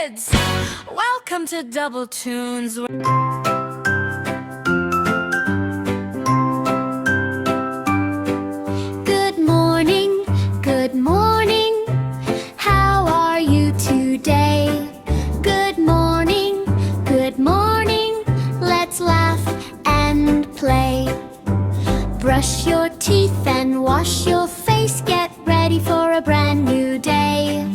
kids! Welcome to Double Tunes. Good morning, good morning. How are you today? Good morning, good morning. Let's laugh and play. Brush your teeth and wash your face. Get ready for a brand new day.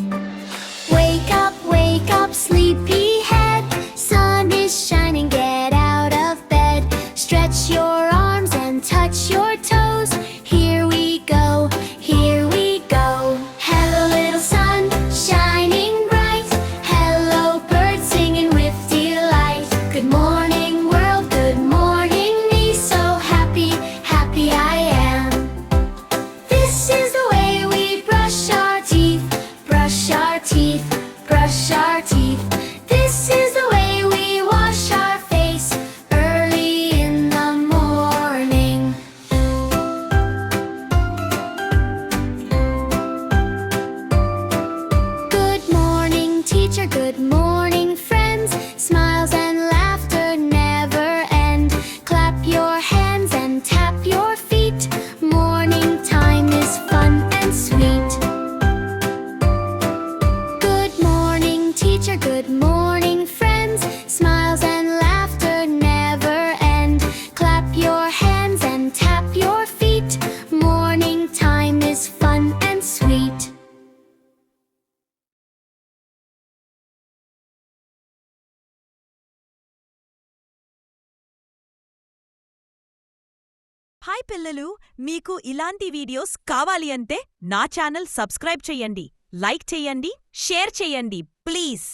Wake up, sleepyhead. Sun is shining, get out of bed. Stretch your arms and touch your toes. Here we go, here we go. Hello little sun, shining bright. Hello birds singing with delight. Good morning world, good morning me. So happy, happy I am. This is the way we brush our teeth. Brush our teeth, brush our teeth. This is the way we wash our face early in the morning. Good morning, teacher, good morning, friends. Smiles and laughter never end. Clap your hands and tap your feet. Morning time is fun and sweet. Good morning, teacher, good morning, friends. Smiles and laughter never end. Clap your hands and tap your feet. Morning time is fun and sweet. Hi పిల్లలు, మీకు ఇలాంటి videos కావాలి అంటే నా channel subscribe చెయ్యండి, like చెయ్యండి, share చెయ్యండి please.